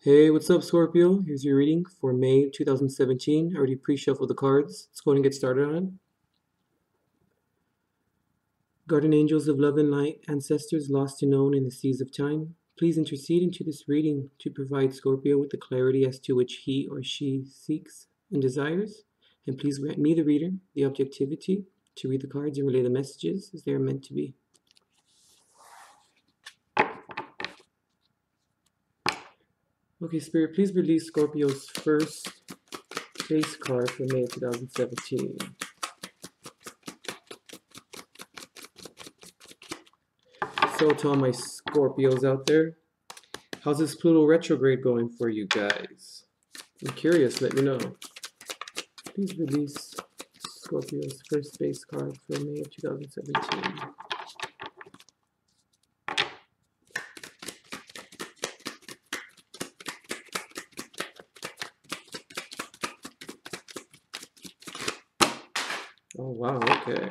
Hey, what's up, Scorpio? Here's your reading for May 2017. I already pre-shuffled the cards. Let's go ahead and get started on it. Guardian angels of love and light, ancestors lost and known in the seas of time, please intercede into this reading to provide Scorpio with the clarity as to which he or she seeks and desires. And please grant me, the reader, the objectivity to read the cards and relay the messages as they are meant to be. Okay, Spirit, please release Scorpio's first base card for May 2017. So to all my Scorpios out there, how's this Pluto retrograde going for you guys? I'm curious, let me know. Please release Scorpio's first base card for May of 2017. Oh wow, okay.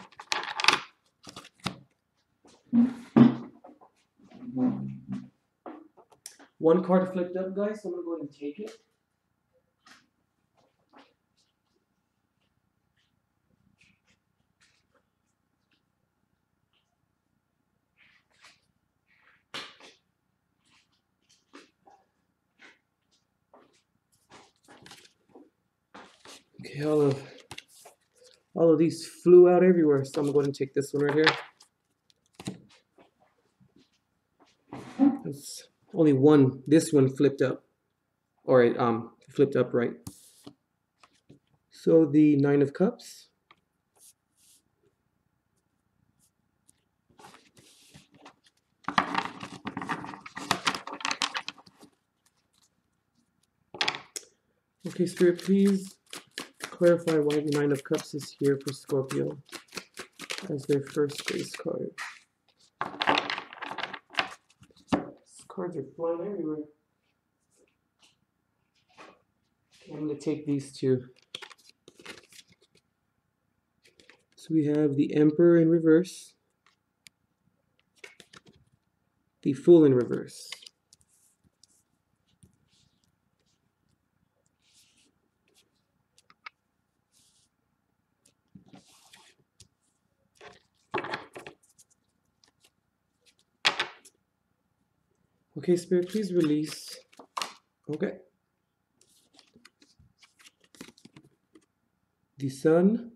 One card flipped up, guys, so I'm gonna go ahead and take it. Okay, all of these flew out everywhere, so I'm gonna go ahead and take this one right here. It's only one. This one flipped up, or it flipped upright. So the Nine of Cups. Okay, Spirit, please clarify why the Nine of Cups is here for Scorpio as their first base card. These cards are flying everywhere. Okay, I'm going to take these two. So we have the Emperor in reverse, the Fool in reverse. Okay, Spirit, please release. Okay. The Sun.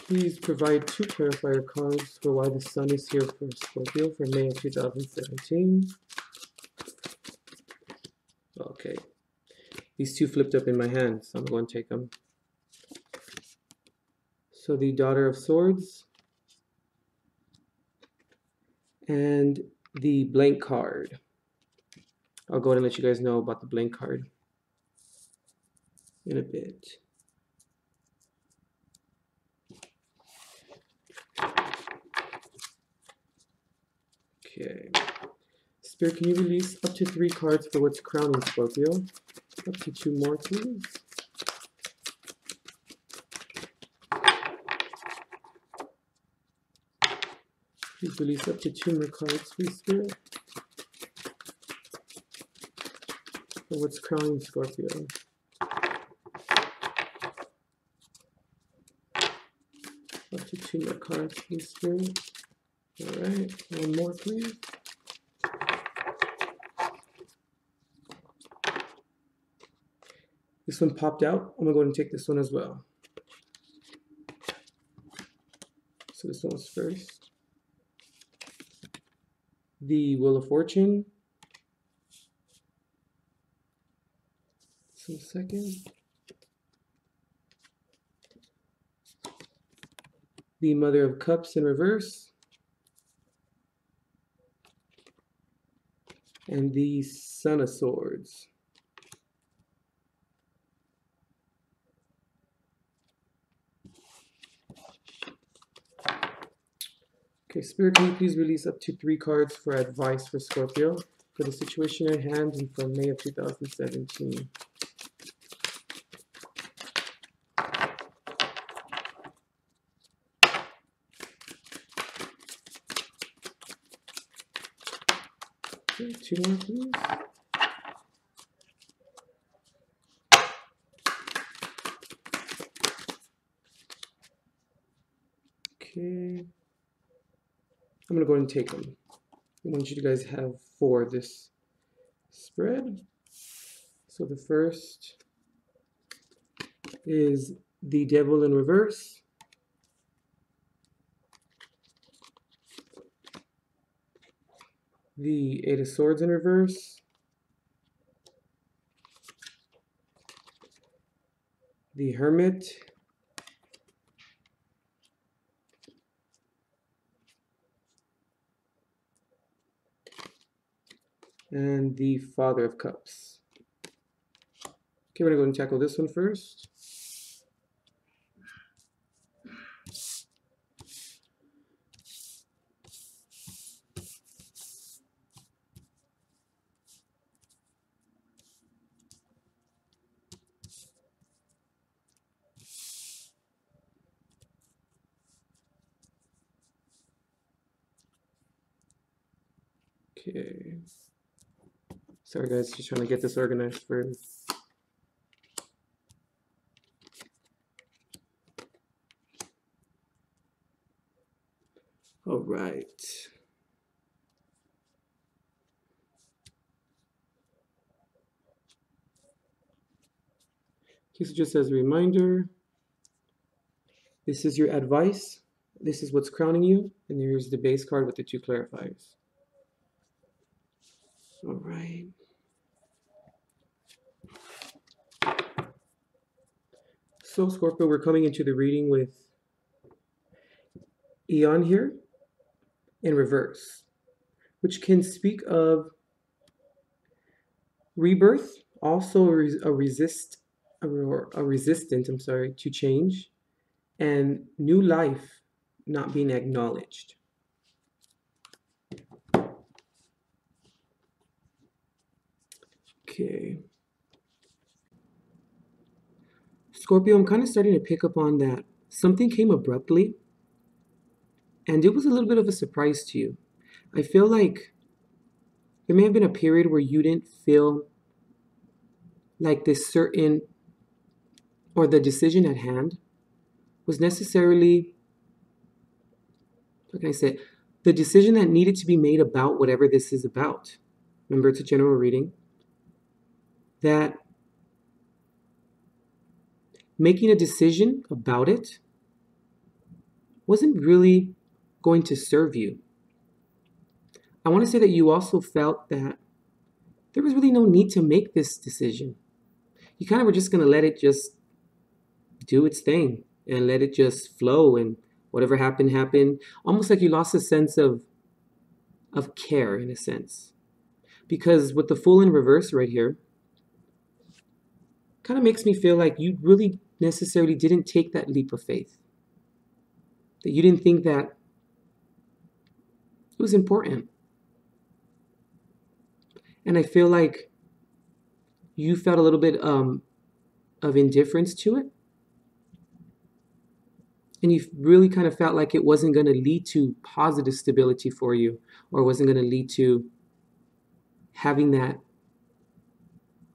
Please provide two clarifier cards for why the Sun is here for Scorpio for May of 2017. Okay. These two flipped up in my hand, so I'm going to take them. So the Daughter of Swords and the blank card. I'll go ahead and let you guys know about the blank card in a bit. Okay. Spirit, can you release up to 3 cards for what's crowning Scorpio? Up to 2 more, please. Please release up to 2 more cards, please, Spirit. For what's crowning Scorpio. Up to 2 more cards, please, Spirit. Alright, one more, please. This one popped out. I'm going to go ahead and take this one as well. So this one's first. The Wheel of Fortune. This one's second. The Mother of Cups in reverse. And the Son of Swords. Okay, Spirit, can you please release up to 3 cards for advice for Scorpio for the situation at hand and for May of 2017? Okay, 2 more, please. Okay. I'm going to go ahead and take them. I want you guys to have 4 this spread. So the first is the Devil in reverse. The 8 of Swords in reverse. The Hermit. And the Father of Cups. Okay, we're going to go and tackle this one first. Okay. Sorry guys, just trying to get this organized for you. All right. Okay, so just as a reminder, this is your advice. This is what's crowning you. And here's the base card with the 2 clarifiers. All right. So Scorpio, we're coming into the reading with Eon here in reverse, which can speak of rebirth, also a resistant, to change, and new life not being acknowledged. Okay. Scorpio, I'm kind of starting to pick up on that. Something came abruptly, and it was a little bit of a surprise to you. I feel like there may have been a period where you didn't feel like this certain, or the decision at hand was necessarily, how can I say, the decision that needed to be made about whatever this is about. Remember, it's a general reading. That making a decision about it wasn't really going to serve you. I want to say that you also felt that there was really no need to make this decision. You kind of were just going to let it just do its thing and let it just flow, and whatever happened, happened. Almost like you lost a sense of care, in a sense. Because with the Fool in reverse right here, kind of makes me feel like you really necessarily didn't take that leap of faith. That you didn't think that it was important. And I feel like you felt a little bit of indifference to it. And you really kind of felt like it wasn't going to lead to positive stability for you, or wasn't going to lead to having that,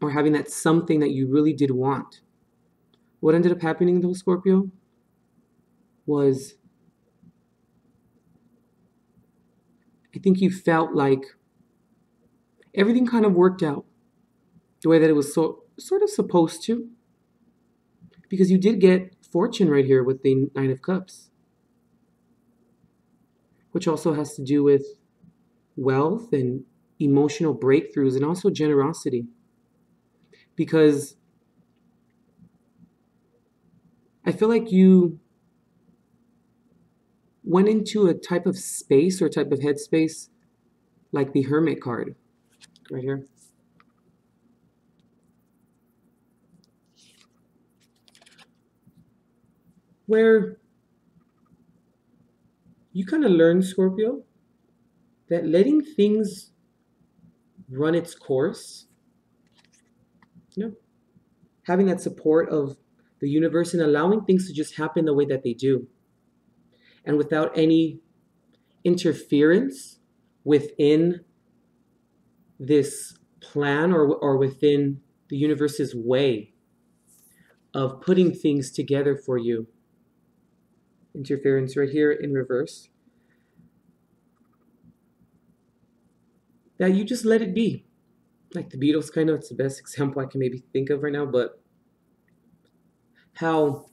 or having that something that you really did want. What ended up happening though, Scorpio, was I think you felt like everything kind of worked out the way that it was sort of supposed to. Because you did get fortune right here with the 9 of Cups, which also has to do with wealth and emotional breakthroughs, and also generosity. Because I feel like you went into a type of space or type of headspace like the Hermit card right here. Where you kind of learn, Scorpio, that letting things run its course, having that support of the universe and allowing things to just happen the way that they do, and without any interference within this plan or within the universe's way of putting things together for you. Interference right here in reverse. That you just let it be. Like the Beatles, kind of, it's the best example I can maybe think of right now, but how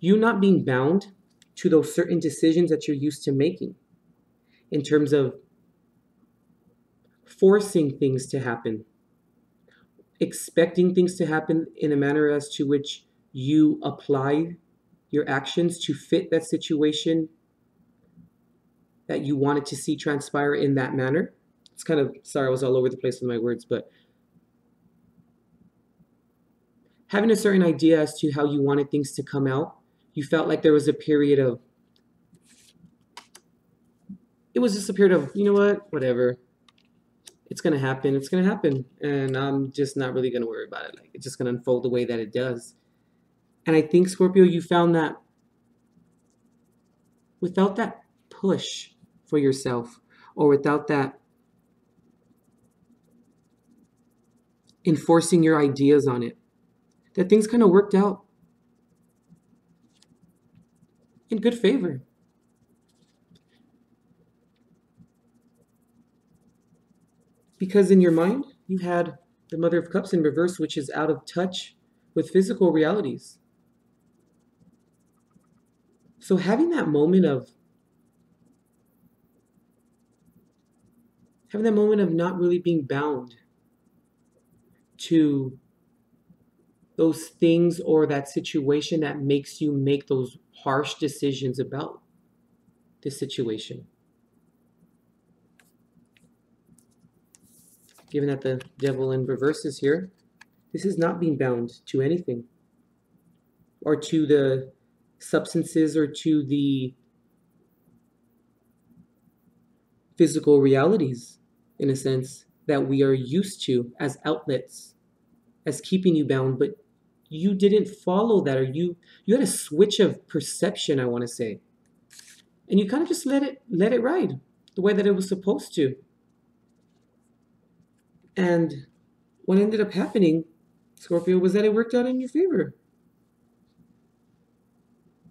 you not being bound to those certain decisions that you're used to making in terms of forcing things to happen, expecting things to happen in a manner as to which you apply your actions to fit that situation that you wanted to see transpire in that manner. It's kind of, sorry, I was all over the place with my words, but having a certain idea as to how you wanted things to come out, you felt like there was a period of, it was just a period of, you know what, whatever. It's going to happen. It's going to happen. And I'm just not really going to worry about it. Like, it's just going to unfold the way that it does. And I think, Scorpio, you found that without that push for yourself, or without that enforcing your ideas on it, that things kind of worked out in good favor. Because in your mind, you had the Mother of Cups in reverse, which is out of touch with physical realities. So having that moment of not really being bound to those things or that situation that makes you make those harsh decisions about this situation. Given that the Devil in reverse is here, this is not being bound to anything, or to the substances, or to the physical realities, in a sense, that we are used to as outlets, as keeping you bound, but you didn't follow that, or you had a switch of perception, I want to say, and you kind of just let it ride the way that it was supposed to. And what ended up happening, Scorpio, was that it worked out in your favor.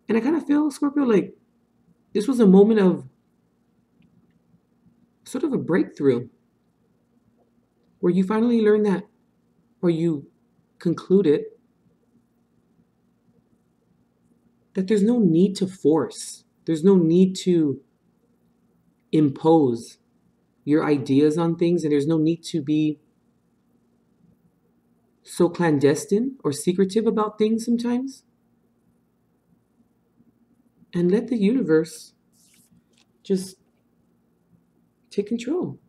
And I kind of feel, Scorpio, like this was a moment of sort of a breakthrough, where you finally learned that, or you concluded that there's no need to force, there's no need to impose your ideas on things, and there's no need to be so clandestine or secretive about things sometimes. And let the universe just take control.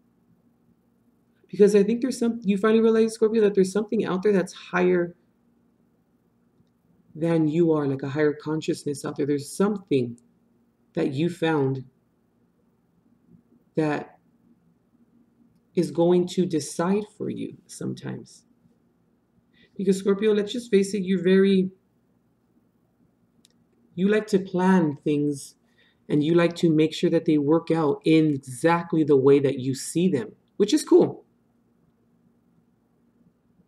Because I think you finally realize, Scorpio, that there's something out there that's higher than you are, like a higher consciousness out there. There's something that you found that is going to decide for you sometimes. Because, Scorpio, let's just face it, you like to plan things, and you like to make sure that they work out in exactly the way that you see them, which is cool.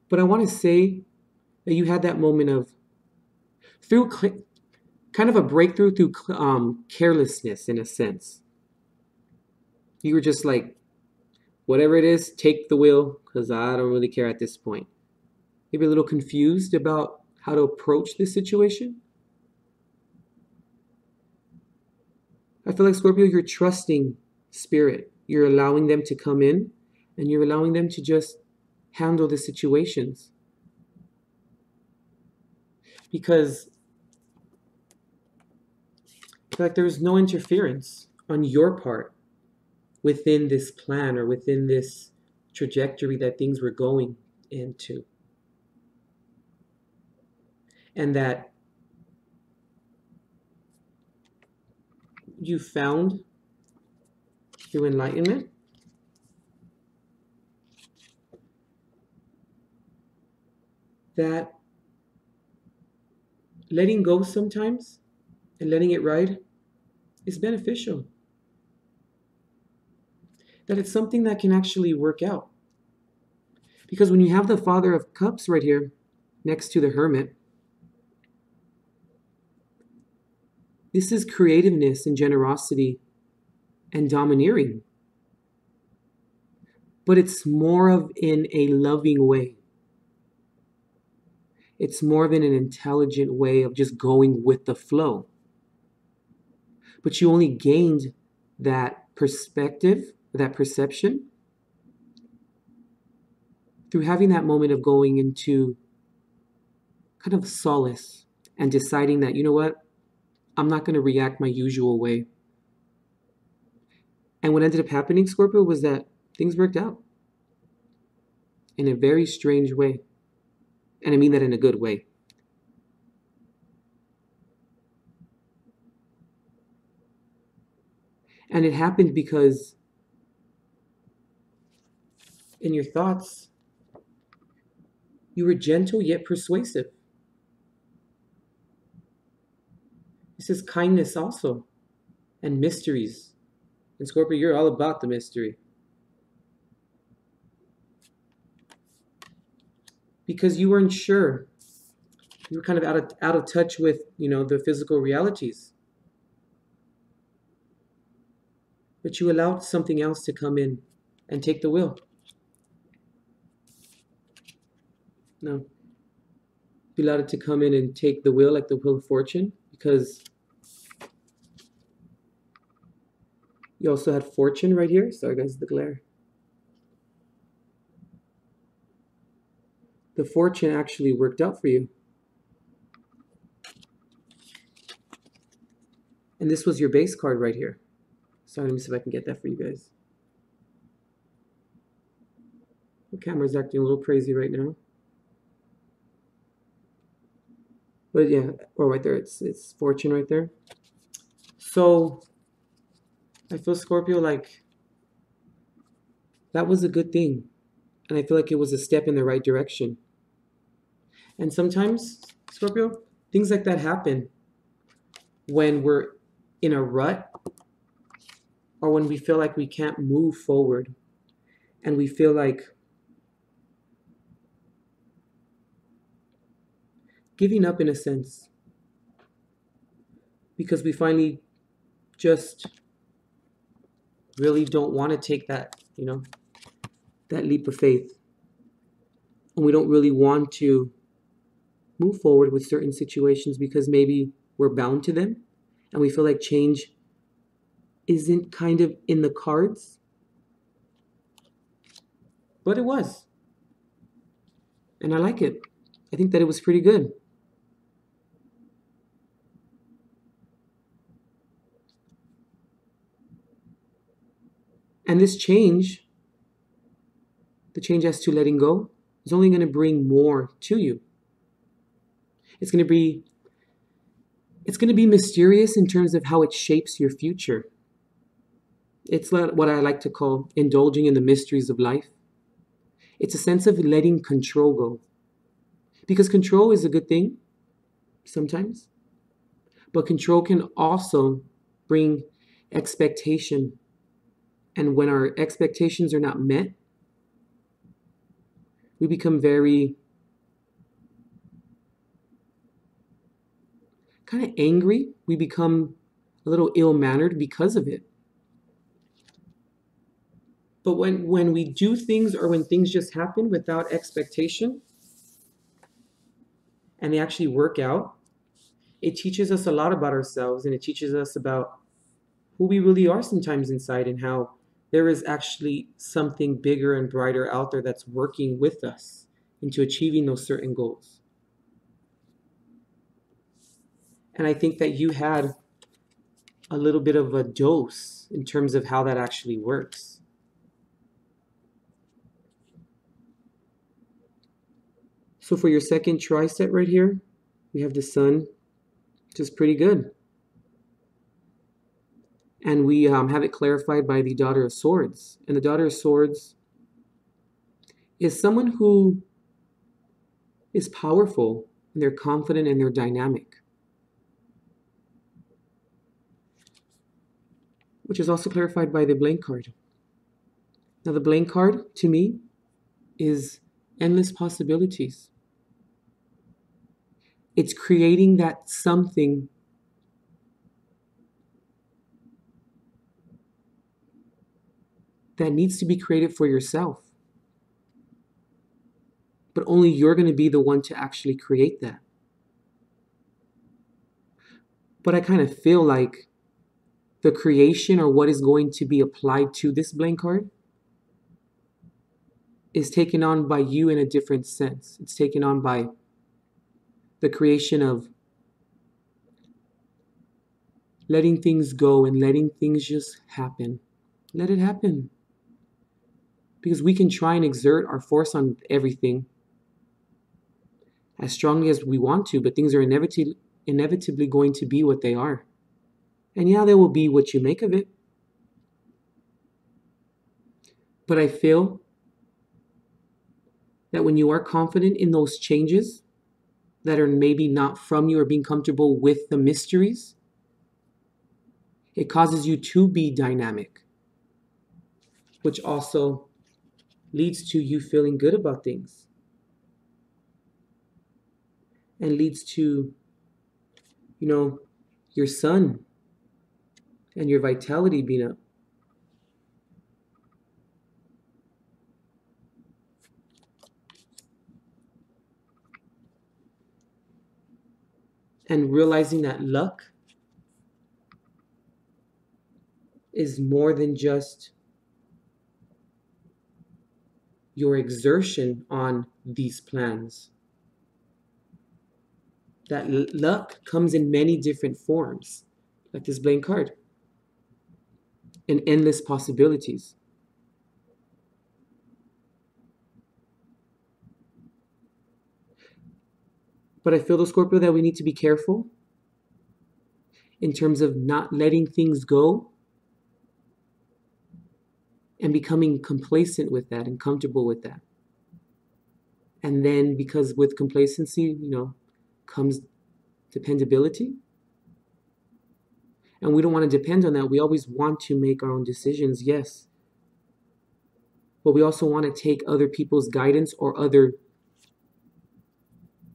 But I want to say that you had that moment of, through kind of a breakthrough through carelessness, in a sense. You were just like, whatever it is, take the wheel, because I don't really care at this point. Maybe a little confused about how to approach this situation. I feel like, Scorpio, you're trusting Spirit. You're allowing them to come in, and you're allowing them to just handle the situations. Because I feel like there's no interference on your part within this plan, or within this trajectory that things were going into. And that you found through enlightenment that letting go sometimes and letting it ride is beneficial. That it's something that can actually work out. Because when you have the Father of Cups right here next to the Hermit, this is creativeness and generosity and domineering. But it's more of in a loving way. It's more of in an intelligent way of just going with the flow. But you only gained that perspective, that perception, through having that moment of going into kind of solace and deciding that, you know what, I'm not going to react my usual way. And what ended up happening, Scorpio, was that things worked out in a very strange way. And I mean that in a good way. And it happened because in your thoughts, you were gentle yet persuasive. This is kindness also, and mysteries. And Scorpio, you're all about the mystery. Because you weren't sure. You were kind of out of touch with, the physical realities. But you allowed something else to come in and take the wheel. No. You allowed it to come in and take the wheel like the wheel of fortune, because you also had fortune right here. Sorry guys, the glare. The fortune actually worked out for you. And this was your base card right here. Sorry, let me see if I can get that for you guys. The camera's acting a little crazy right now. But yeah, right there, it's fortune right there. So I feel, Scorpio, like that was a good thing. And I feel like it was a step in the right direction. And sometimes, Scorpio, things like that happen when we're in a rut, or when we feel like we can't move forward, and we feel like giving up in a sense, because we finally just really don't want to take that, that leap of faith. And we don't really want to move forward with certain situations because maybe we're bound to them, and we feel like change isn't kind of in the cards. But it was. And I like it. I think that it was pretty good. And this change, the change as to letting go, is only going to bring more to you. It's going to be mysterious in terms of how it shapes your future. It's what I like to call indulging in the mysteries of life. It's a sense of letting control go. Because control is a good thing sometimes. But control can also bring expectation. And when our expectations are not met, we become very kind of angry. We become a little ill-mannered because of it. But when we do things, or when things just happen without expectation, and they actually work out, it teaches us a lot about ourselves, and it teaches us about who we really are sometimes inside, and how there is actually something bigger and brighter out there that's working with us into achieving those certain goals. And I think that you had a little bit of a dose in terms of how that actually works. So for your second tri-set right here, we have the Sun, which is pretty good. And we have it clarified by the Daughter of Swords. And the Daughter of Swords is someone who is powerful, and they're confident, and they're dynamic. Which is also clarified by the blank card. Now the blank card, to me, is endless possibilities. It's creating that something that needs to be created for yourself. But only you're going to be the one to actually create that. But I kind of feel like the creation or what is going to be applied to this blank card is taken on by you in a different sense. It's taken on by the creation of letting things go and letting things just happen. Let it happen. Because we can try and exert our force on everything as strongly as we want to, but things are inevitably going to be what they are. And yeah, there will be what you make of it. But I feel that when you are confident in those changes that are maybe not from you or being comfortable with the mysteries, it causes you to be dynamic, which also leads to you feeling good about things and leads to, your sun and your vitality being up. And realizing that luck is more than just your exertion on these plans. That luck comes in many different forms, like this blank card, and endless possibilities. But I feel, though, Scorpio, that we need to be careful in terms of not letting things go and becoming complacent with that and comfortable with that. And then, because with complacency, comes dependability. And we don't want to depend on that. We always want to make our own decisions, yes. But we also want to take other people's guidance or other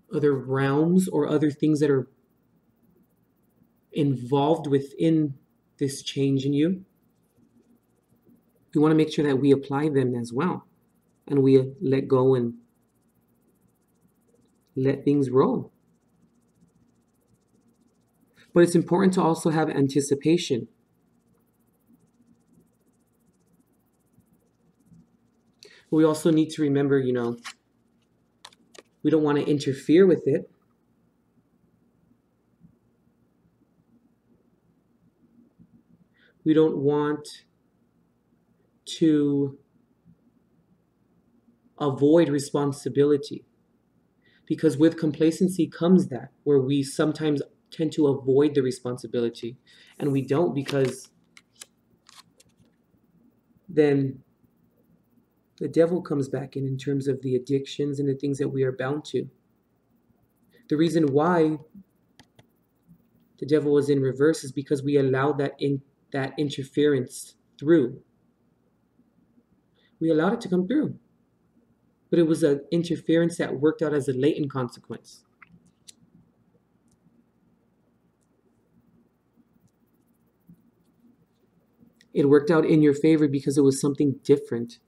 realms or other things that are involved within this change in you. We want to make sure that we apply them as well. And we let go and let things roll. But it's important to also have anticipation. But we also need to remember, we don't want to interfere with it. We don't want to avoid responsibility. Because with complacency comes that, where we sometimes tend to avoid the responsibility. And we don't, because then the devil comes back in terms of the addictions and the things that we are bound to. The reason why the devil was in reverse is because we allowed that interference through. We allowed it to come through. But it was an interference that worked out as a latent consequence. It worked out in your favor because it was something different.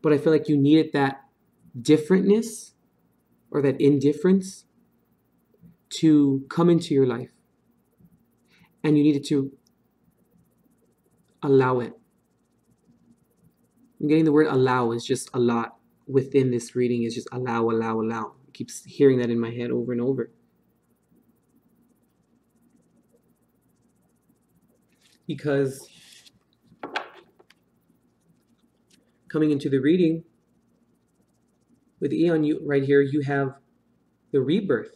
But I feel like you needed that differentness or that indifference to come into your life. And you needed to allow it. I'm getting the word allow is just a lot within this reading, is just allow, allow, allow. I keep hearing that in my head over and over. Because coming into the reading, with Eon right here, you have the rebirth.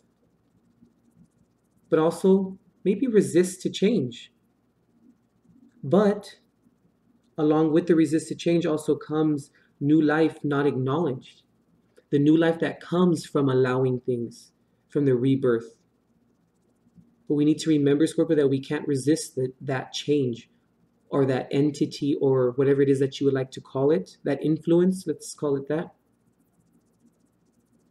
But also maybe resist to change. But along with the resist to change also comes new life not acknowledged. The new life that comes from allowing things, from the rebirth. But we need to remember, Scorpio, that we can't resist that change or that entity or whatever it is that you would like to call it, that influence, let's call it that.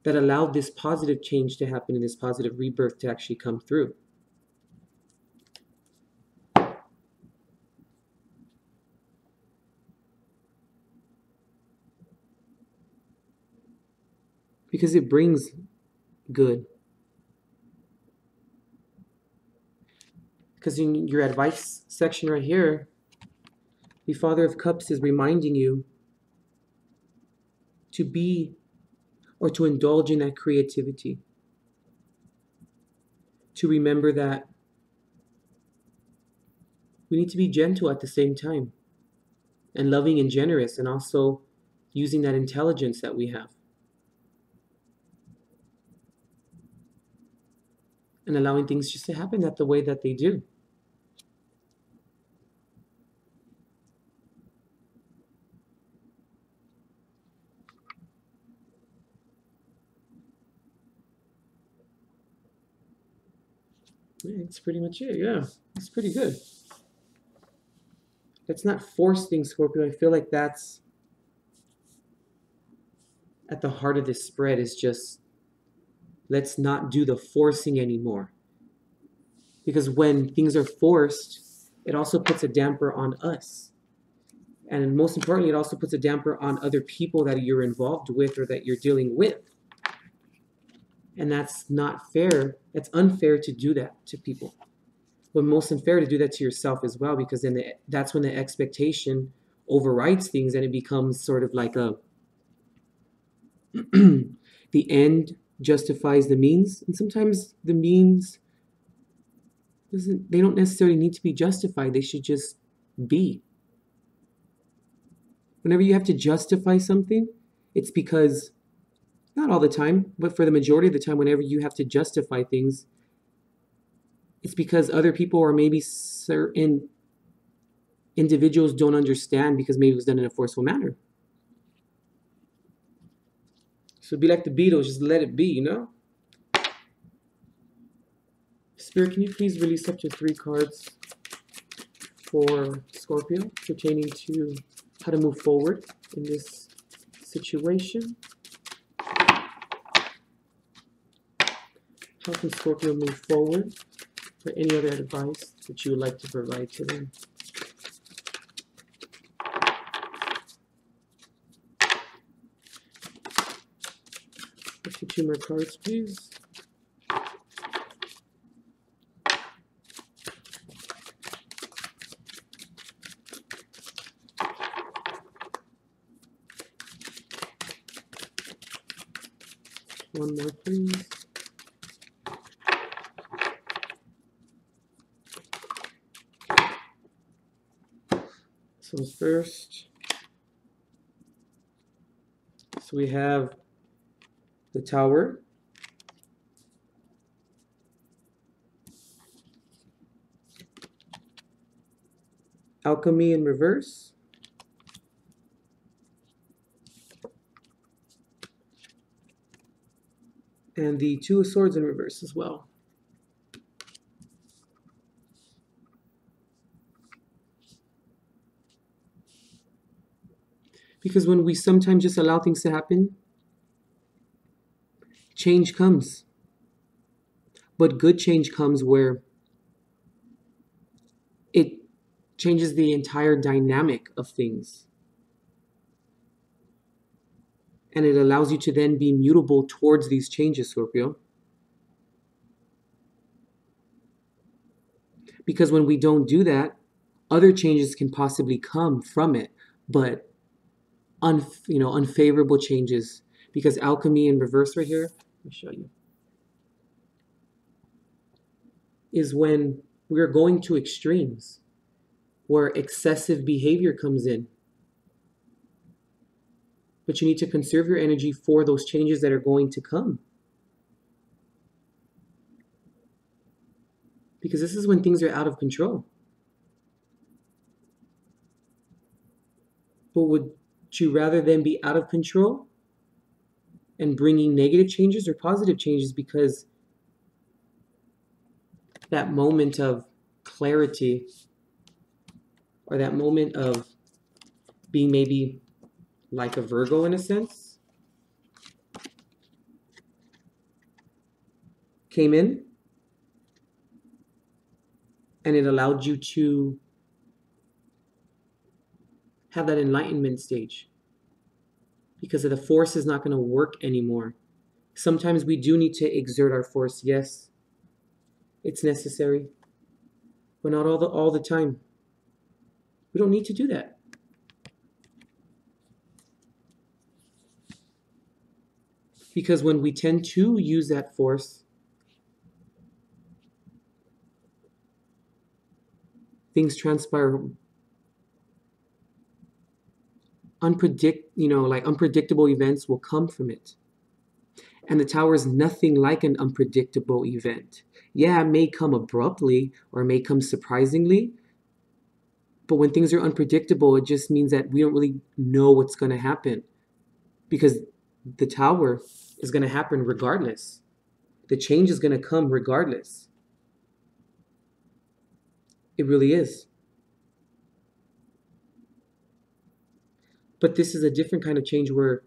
that allowed this positive change to happen and this positive rebirth to actually come through. Because it brings good. Because in your advice section right here, the Father of Cups is reminding you to be or to indulge in that creativity. To remember that we need to be gentle at the same time, and loving and generous, and also using that intelligence that we have. And allowing things just to happen the way that they do. Yeah, that's pretty much it, yeah. It's pretty good. Let's not force things, Scorpio. I feel like that's at the heart of this spread, is just, let's not do the forcing anymore. Because when things are forced, it also puts a damper on us. And most importantly, it also puts a damper on other people that you're involved with or that you're dealing with. And that's not fair. It's unfair to do that to people. But most unfair to do that to yourself as well, because then that's when the expectation overrides things and it becomes sort of like a the end justifies the means. And sometimes the means they don't necessarily need to be justified. They should just be. Whenever you have to justify something, it's because, not all the time, but for the majority of the time, whenever you have to justify things, it's because other people or maybe certain individuals don't understand, because maybe it was done in a forceful manner. So it'd be like the Beatles, just let it be, you know? Spirit, can you please release up to 3 cards for Scorpio pertaining to how to move forward in this situation? How can Scorpio move forward? For any other advice that you would like to provide to them? 52 more cards, please. One more, please. So first, so we have the Tower, Alchemy in reverse, and the Two of Swords in reverse as well. Because when we sometimes just allow things to happen, change comes. But good change comes where it changes the entire dynamic of things. And it allows you to then be mutable towards these changes, Scorpio. Because when we don't do that, other changes can possibly come from it, but unfavorable changes. Because alchemy in reverse right here, let me show you, is when we're going to extremes, where excessive behavior comes in. But you need to conserve your energy for those changes that are going to come. Because this is when things are out of control. But would you rather them be out of control and bringing negative changes or positive changes? Because that moment of clarity, or that moment of being maybe like a Virgo in a sense, came in and it allowed you to have that enlightenment stage because the force is not going to work anymore. Sometimes we do need to exert our force. Yes, it's necessary, but not all the time. We don't need to do that. Because when we tend to use that force, things transpire. Unpredictable events will come from it. And the tower is nothing like an unpredictable event. Yeah, it may come abruptly or it may come surprisingly, but when things are unpredictable, it just means that we don't really know what's going to happen because the tower is going to happen regardless. The change is going to come regardless. It really is. But this is a different kind of change where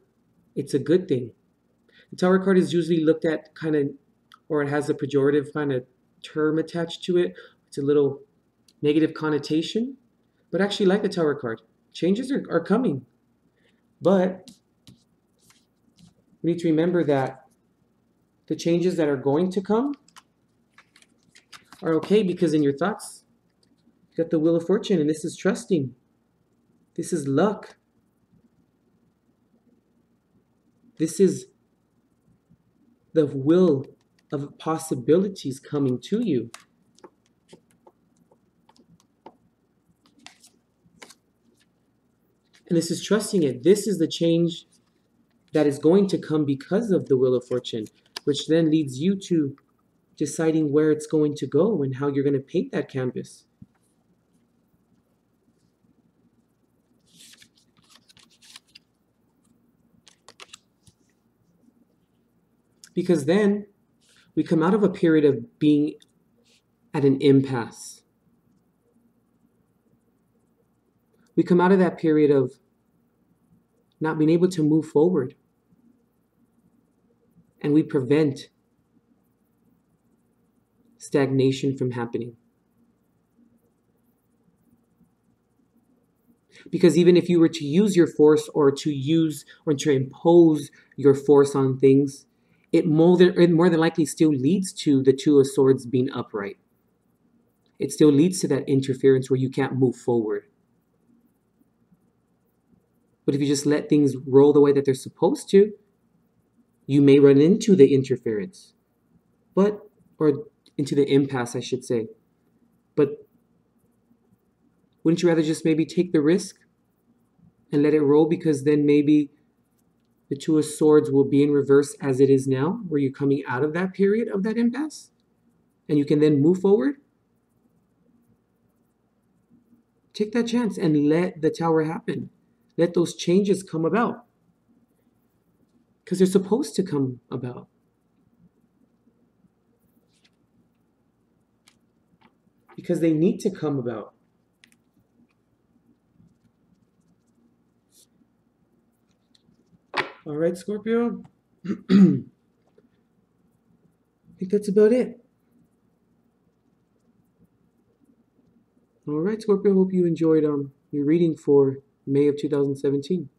it's a good thing. The tower card is usually looked at kind of, or it has a pejorative kind of term attached to it. It's a little negative connotation. But I actually like the tower card. Changes are coming. But we need to remember that the changes that are going to come are okay because in your thoughts, you got the Wheel of Fortune, and this is trusting. This is luck. This is the will of possibilities coming to you. And this is trusting it. This is the change that is going to come because of the Wheel of Fortune, which then leads you to deciding where it's going to go and how you're going to paint that canvas. Because then we come out of a period of being at an impasse. We come out of that period of not being able to move forward. And we prevent stagnation from happening. Because even if you were to use your force or to impose your force on things, it more than likely still leads to the Two of Swords being upright. It still leads to that interference where you can't move forward. But if you just let things roll the way that they're supposed to, you may run into the interference. Or into the impasse, I should say. But wouldn't you rather just maybe take the risk and let it roll, because then maybe the Two of Swords will be in reverse as it is now, where you're coming out of that period of that impasse, and you can then move forward? Take that chance and let the Tower happen. Let those changes come about. Because they're supposed to come about. Because they need to come about. All right, Scorpio. I think that's about it. All right, Scorpio. Hope you enjoyed your reading for May of 2017.